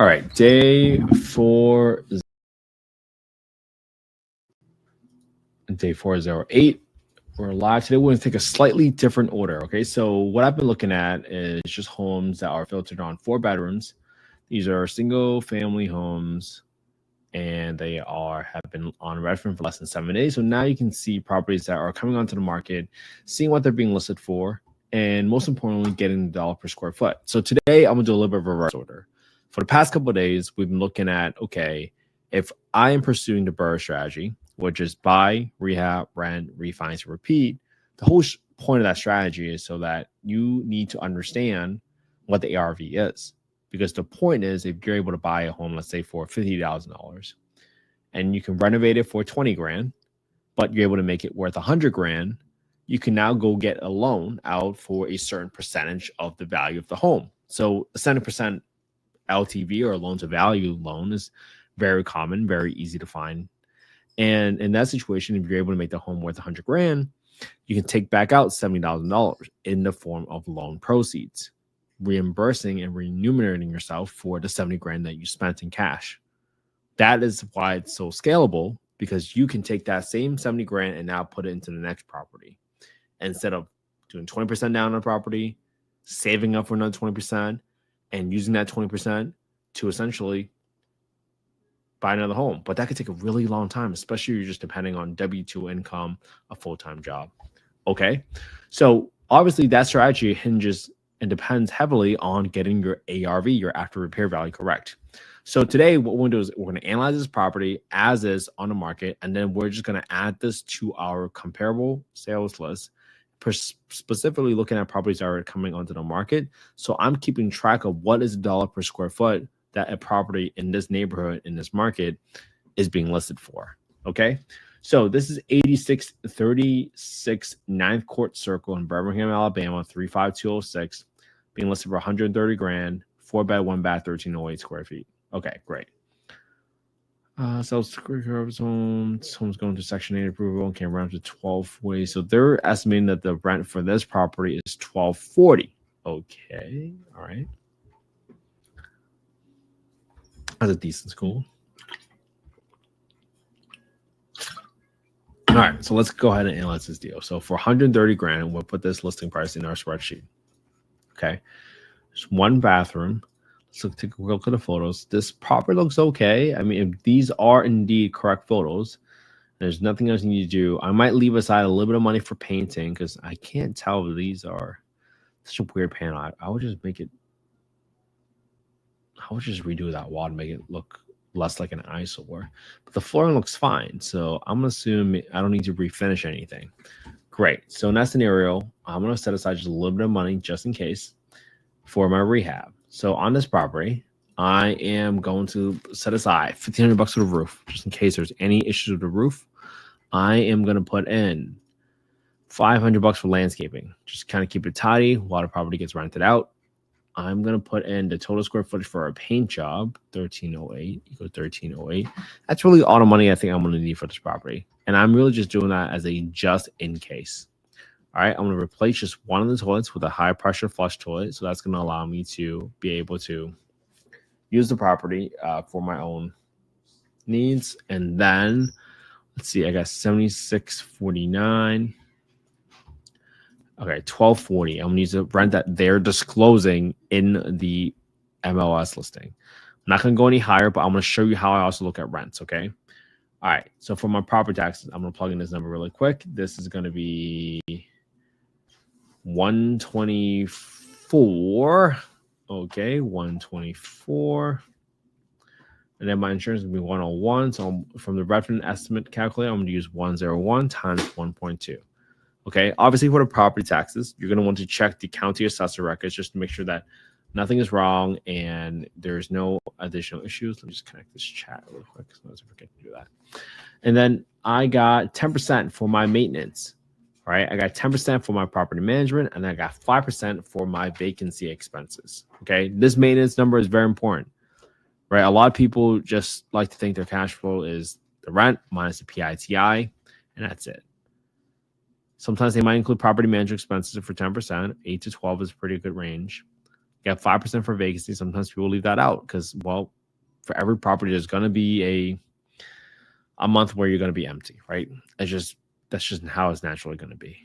All right, day 408. We're live today. We're going to take a slightly different order. Okay, so what I've been looking at is just homes that are filtered on 4 bedrooms. These are single family homes, and they have been on Redfin for less than 7 days. So now you can see properties that are coming onto the market, seeing what they're being listed for, and most importantly, getting the dollar per square foot. So today I'm gonna do a little bit of a reverse order. For the past couple of days, we've been looking at, okay, if I am pursuing the BRRRR strategy, which is buy, rehab, rent, refinance, and repeat, the whole point of that strategy is so that you need to understand what the ARV is. Because the point is, if you're able to buy a home, let's say for $50,000, and you can renovate it for 20 grand, but you're able to make it worth 100 grand, you can now go get a loan out for a certain percentage of the value of the home. So a 70% LTV or loan to value loan is very common, very easy to find. And in that situation, if you're able to make the home worth 100 grand, you can take back out $70,000 in the form of loan proceeds, reimbursing and remunerating yourself for the 70 grand that you spent in cash. That is why it's so scalable, because you can take that same 70 grand and now put it into the next property. Instead of doing 20% down on the property, saving up for another 20%, and using that 20% to essentially buy another home. But that could take a really long time, especially if you're just depending on W-2 income, a full-time job. Okay. So obviously that strategy hinges and depends heavily on getting your ARV, your after repair value, correct. So today what we're going to do is we're going to analyze this property as is on the market, and then we're just going to add this to our comparable sales list, specifically looking at properties that are coming onto the market. So I'm keeping track of what is the dollar per square foot that a property in this neighborhood, in this market, is being listed for. Okay. So this is 8636 9th Court Circle in Birmingham, Alabama, 35206, being listed for 130 grand, 4 bed, 1 bath, 1308 square feet. Okay, great. Homes going to Section 8 approval and can rent to 1240. So they're estimating that the rent for this property is 1240. Okay, all right. That's a decent school. All right, so let's go ahead and analyze this deal. So for 130 grand, we'll put this listing price in our spreadsheet. Okay, there's 1 bathroom. So take a look at the photos. This property looks okay. I mean, if these are indeed correct photos, there's nothing else you need to do. I might leave aside a little bit of money for painting because I can't tell if these are such a weird panel. I would just make it. I would just redo that wall to make it look less like an eyesore. But the flooring looks fine, so I'm gonna assume I don't need to refinish anything. Great. So in that scenario, I'm gonna set aside just a little bit of money just in case for my rehab. So on this property, I am going to set aside $1,500 for the roof, just in case there's any issues with the roof. I am going to put in $500 for landscaping, just kind of keep it tidy while the property gets rented out. I'm going to put in the total square footage for a paint job, 1308 equals 1308. That's really all the money I think I'm going to need for this property. And I'm really just doing that as a just in case. All right, I'm going to replace just one of the toilets with a high pressure flush toilet. So that's going to allow me to be able to use the property for my own needs. And then let's see, I got 7649. Okay, 1240. I'm going to use the rent that they're disclosing in the MLS listing. I'm not going to go any higher, but I'm going to show you how I also look at rents. Okay. All right. So for my property taxes, I'm going to plug in this number really quick. This is going to be 124. Okay, 124. And then my insurance is going to be 101. So from the Redfin estimate calculator, I'm going to use 101 times 1.2. Okay, obviously for the property taxes, you're going to want to check the county assessor records just to make sure that nothing is wrong and there's no additional issues. Let me just connect this chat real quick so I don't forget to do that. And then I got 10% for my maintenance. All right, I got 10% for my property management, and I got 5% for my vacancy expenses. Okay, this maintenance number is very important, right? A lot of people just like to think their cash flow is the rent minus the PITI, and that's it. Sometimes they might include property management expenses for 10%. 8 to 12 is a pretty good range. You got 5% for vacancy. Sometimes people leave that out because, well, for every property, there's going to be a month where you're going to be empty, right? That's just how it's naturally going to be.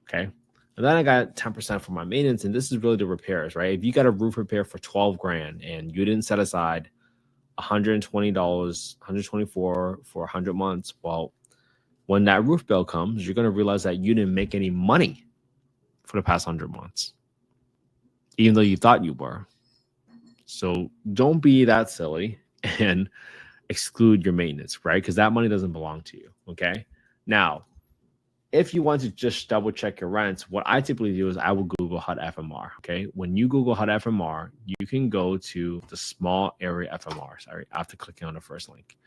Okay. And then I got 10% for my maintenance, and this is really the repairs, right? If you got a roof repair for 12 grand and you didn't set aside $120, $124 for 100 months, well, when that roof bill comes, you're going to realize that you didn't make any money for the past 100 months, even though you thought you were. So don't be that silly and exclude your maintenance, right? Because that money doesn't belong to you. Okay. Now, if you want to just double check your rents, what I typically do is I will Google HUD FMR. Okay. When you Google HUD FMR, you can go to the small area FMR. Sorry, after clicking on the first link.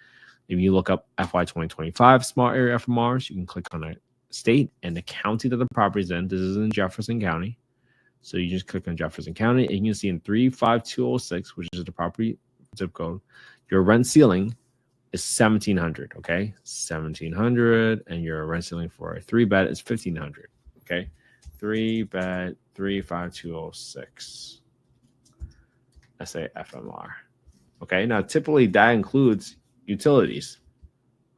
If you look up FY 2025 small area FMRs, you can click on a state and the county that the property is in. This is in Jefferson County. So you just click on Jefferson County and you can see in 35206, which is the property zip code, your rent ceiling is $1,700, okay? $1,700, and your rent ceiling for a 3-bed is $1,500, okay? 3-bed, 35206. SA FMR. Okay, now typically that includes utilities,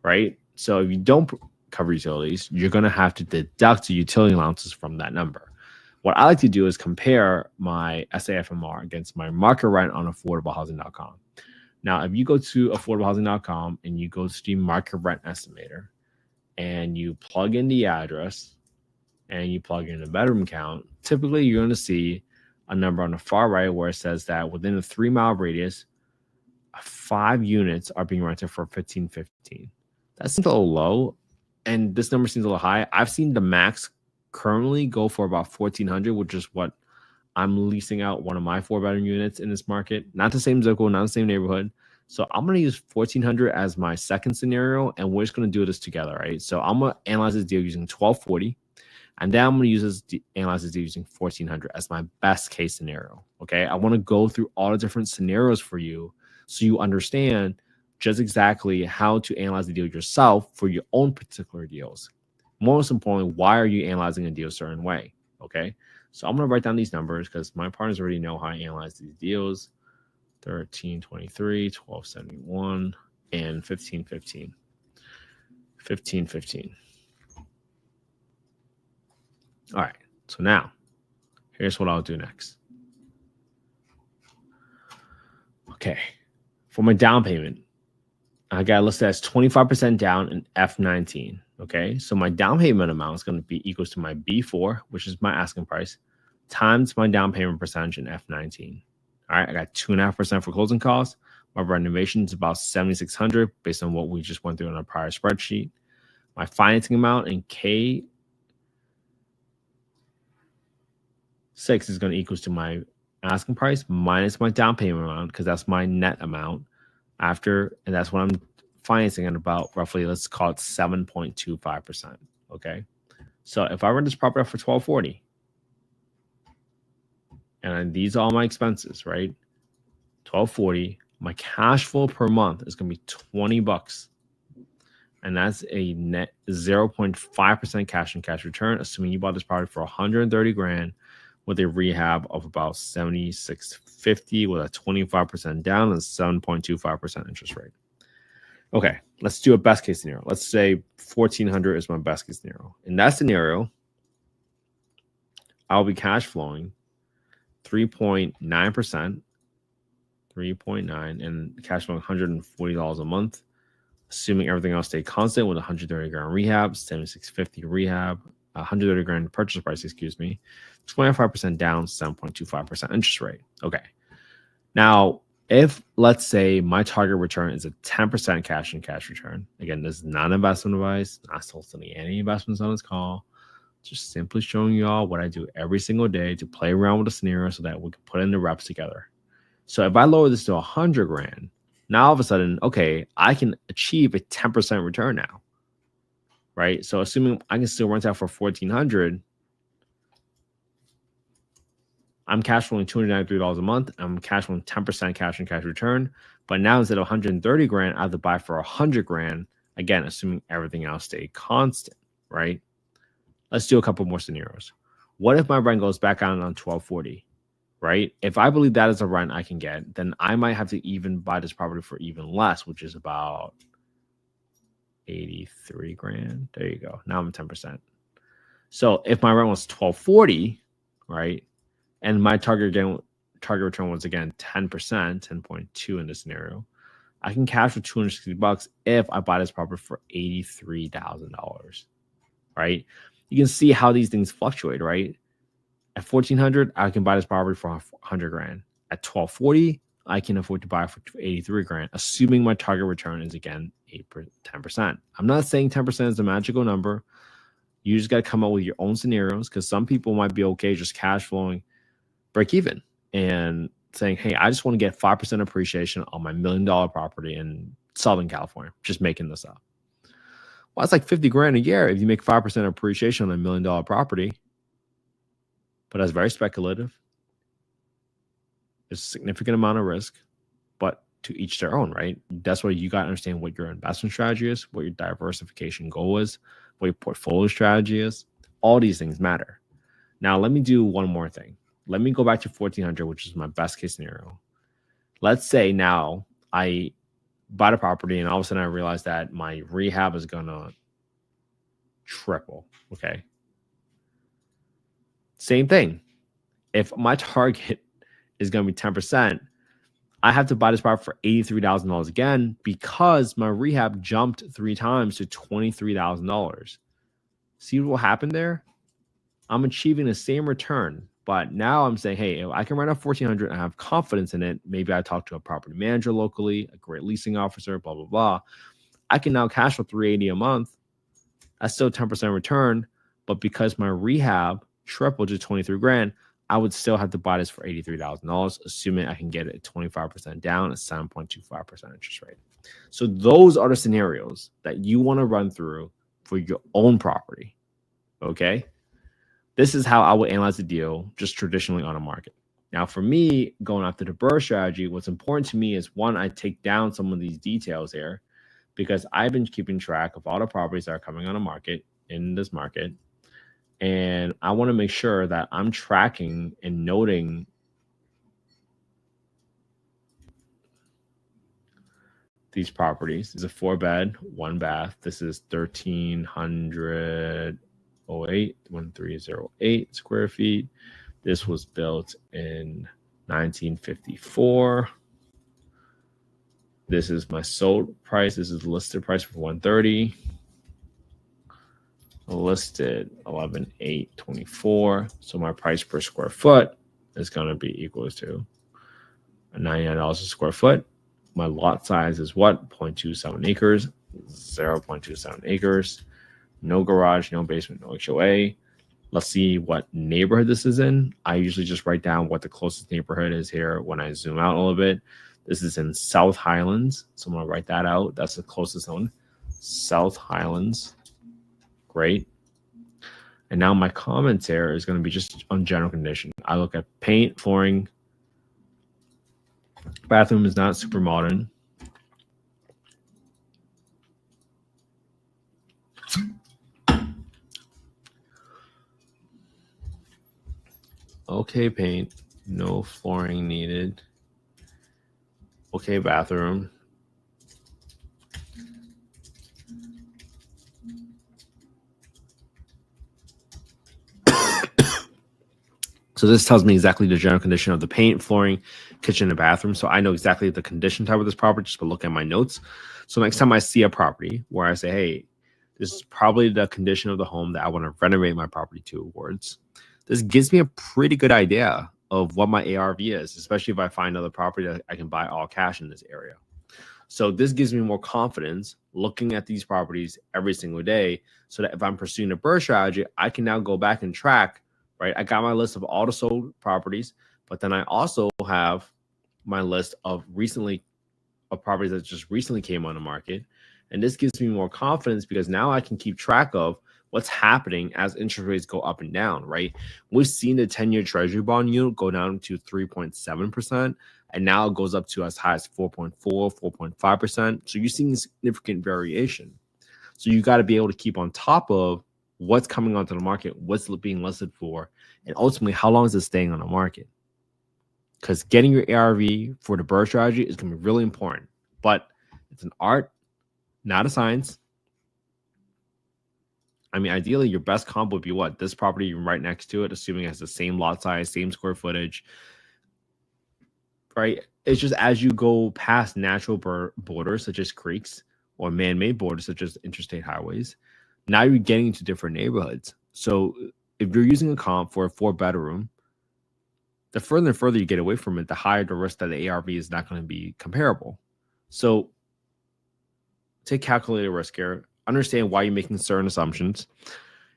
right? So if you don't cover utilities, you're going to have to deduct the utility allowances from that number. What I like to do is compare my SAFMR against my market rent on affordablehousing.com. Now, if you go to affordablehousing.com and you go to the market rent estimator and you plug in the address and you plug in the bedroom count, typically you're going to see a number on the far right where it says that within a 3-mile radius, 5 units are being rented for $1,515. That seems a little low, and this number seems a little high. I've seen the max currently go for about $1,400, which is what I'm leasing out one of my 4-bedroom units in this market. Not the same zip code, not the same neighborhood. So I'm going to use $1,400 as my second scenario, and we're just going to do this together, right? So I'm going to analyze this deal using $1,240, and then I'm going to analyze this deal using $1,400 as my best case scenario, okay? I want to go through all the different scenarios for you so you understand just exactly how to analyze the deal yourself for your own particular deals. Most importantly, why are you analyzing a deal a certain way, okay? So I'm going to write down these numbers because my partners already know how I analyze these deals. 1323, 1271, and 1515. 1515. All right. So now, here's what I'll do next. Okay. For my down payment, I got listed as 25% down in F19. Okay. So my down payment amount is going to be equals to my B4, which is my asking price, times my down payment percentage in F19. All right. I got 2.5% for closing costs. My renovation is about $7,600 based on what we just went through in our prior spreadsheet. My financing amount in K6 is going to equals to my asking price minus my down payment amount because that's my net amount after, and that's what I'm financing at about roughly, let's call it 7.25%. Okay. So if I rent this property for $1,240, and these are all my expenses, right? $1,240, my cash flow per month is going to be $20. And that's a net 0.5% cash and cash return, assuming you bought this property for $130,000 with a rehab of about $76.50 with a 25% down and 7.25% interest rate. Okay, let's do a best case scenario. Let's say $1,400 is my best case scenario. In that scenario, I'll be cash flowing 3.9%, 3.9, and cash flowing $140 a month, assuming everything else stay constant with $130,000 rehab, $76.50 rehab, $130,000 purchase price, 25% down, 7.25% interest rate. Okay. Now, if let's say my target return is a 10% cash and cash return, again, this is not investment advice, not soliciting any investments on this call, just simply showing you all what I do every single day to play around with the scenario so that we can put in the reps together. So if I lower this to $100,000, now all of a sudden, okay, I can achieve a 10% return now, right? So assuming I can still rent out for $1,400, I'm cash flowing $293 a month. I'm cash flowing 10% cash and cash return. But now instead of $130,000, I have to buy for $100,000. Again, assuming everything else stay constant, right? Let's do a couple more scenarios. What if my rent goes back on $1,240? right? If I believe that is a rent I can get, then I might have to even buy this property for even less, which is about 83 grand. There you go. Now I'm 10%. So if my rent was 1240, right, and my target return was again 10%, 10.2 in this scenario, I can cash for $260 if I buy this property for $83,000, right? You can see how these things fluctuate, right? At 1400, I can buy this property for 100 grand. At 1240, I can afford to buy it for 83 grand, assuming my target return is again 10%. I'm not saying 10% is a magical number. You just got to come up with your own scenarios, because some people might be okay just cash flowing break even and saying, hey, I just want to get 5% appreciation on my $1 million property in Southern California. Just making this up. Well, it's like 50 grand a year if you make 5% appreciation on a $1 million property. But that's very speculative. There's a significant amount of risk, but to each their own, right? That's why you got to understand what your investment strategy is, what your diversification goal is, what your portfolio strategy is. All these things matter. Now, let me do one more thing. Let me go back to 1400, which is my best case scenario. Let's say now I bought a property and all of a sudden I realize that my rehab is going to triple. Okay. Same thing. If my target is going to be 10%, I have to buy this property for $83,000 again, because my rehab jumped 3 times to $23,000. See what will happen there? I'm achieving the same return, but now I'm saying, hey, if I can rent out 1400 and I have confidence in it, maybe I talk to a property manager locally, a great leasing officer, blah, blah, blah. I can now cash for $380 a month. That's still 10% return, but because my rehab tripled to 23 grand, I would still have to buy this for $83,000, assuming I can get it at 25% down at 7.25% interest rate. So those are the scenarios that you want to run through for your own property. Okay. This is how I would analyze the deal just traditionally on a market. Now, for me, going after the BRRRR strategy, what's important to me is, one, I take down some of these details here, because I've been keeping track of all the properties that are coming on the market in this market. And I want to make sure that I'm tracking and noting these properties. This is a 4-bed, 1-bath. This is 1308 square feet. This was built in 1954. This is my sold price. This is listed price for 130. Listed 11,824. So my price per square foot is going to be equal to $99 a square foot. My lot size is what? 0.27 acres. 0.27 acres. No garage, no basement, no HOA. Let's see what neighborhood this is in. I usually just write down what the closest neighborhood is here when I zoom out a little bit. This is in South Highlands. So I'm going to write that out. That's the closest one. South Highlands. Great. And now my comments here is going to be just on general condition. I look at paint, flooring. Bathroom is not super modern. Okay, paint. No flooring needed. Okay, bathroom. So this tells me exactly the general condition of the paint, flooring, kitchen, and bathroom. So I know exactly the condition type of this property just by looking at my notes. So next time I see a property where I say, hey, this is probably the condition of the home that I want to renovate my property towards, this gives me a pretty good idea of what my ARV is, especially if I find another property that I can buy all cash in this area. So this gives me more confidence looking at these properties every single day, so that if I'm pursuing a BRRRR strategy, I can now go back and track. Right, I got my list of all the sold properties, but then I also have my list of properties that just recently came on the market. And this gives me more confidence, because now I can keep track of what's happening as interest rates go up and down, right? We've seen the 10-year treasury bond yield go down to 3.7%, and now it goes up to as high as 4.4, 4.5%. So you're seeing significant variation. So you got to be able to keep on top of what's coming onto the market, what's being listed for, and ultimately, how long is it staying on the market? because getting your ARV for the BRRRR strategy is going to be really important. But it's an art, not a science. I mean, ideally, your best comp would be what? This property right next to it, assuming it has the same lot size, same square footage, right? It's just as you go past natural borders, such as creeks, or man-made borders, such as interstate highways, now you're getting into different neighborhoods. So if you're using a comp for a 4-bedroom, the further and further you get away from it, the higher the risk that the ARV is not going to be comparable. So take calculated risk here, understand why you're making certain assumptions,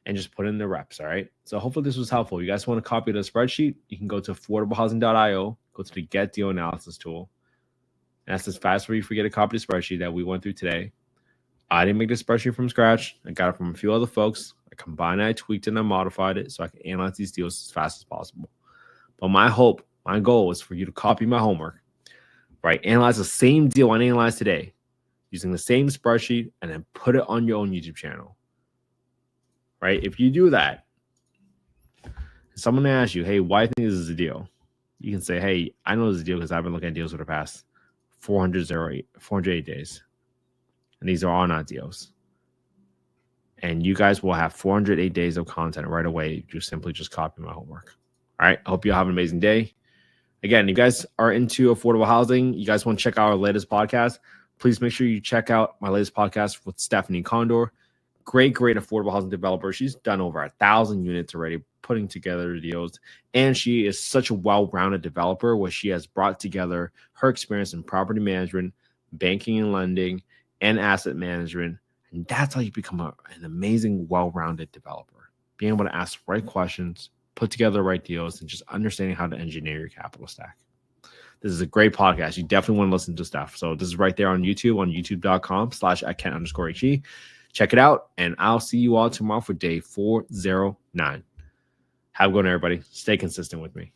and just put in the reps, all right? So hopefully this was helpful. You guys want to copy the spreadsheet? You can go to affordablehousing.io, go to the Get Deal Analysis tool. And that's as fast where you forget to copy the spreadsheet that we went through today. I didn't make the spreadsheet from scratch. I got it from a few other folks. I combined it, I tweaked it, and I modified it so I can analyze these deals as fast as possible. But my hope, my goal is for you to copy my homework, right? Analyze the same deal I analyzed today using the same spreadsheet and then put it on your own YouTube channel, right? If you do that, someone asks you, hey, why do you think this is a deal? You can say, hey, I know this is a deal because I've been looking at deals for the past 408 days. And these are all not deals. And you guys will have 408 days of content right away. You simply just copy my homework. All right. I hope you have an amazing day. Again, you guys are into affordable housing. You guys want to check out our latest podcast. Please make sure you check out my latest podcast with Stephanie Condor. Great affordable housing developer. She's done over 1,000 units already, putting together deals. And she is such a well-rounded developer where she has brought together her experience in property management, banking and lending, and asset management. And that's how you become an amazing, well-rounded developer. Being able to ask the right questions, put together the right deals, and just understanding how to engineer your capital stack. This is a great podcast. You definitely want to listen to stuff. So this is right there on YouTube, on youtube.com/@Kent_HE. Check it out, and I'll see you all tomorrow for day 409. Have a good one, everybody. Stay consistent with me.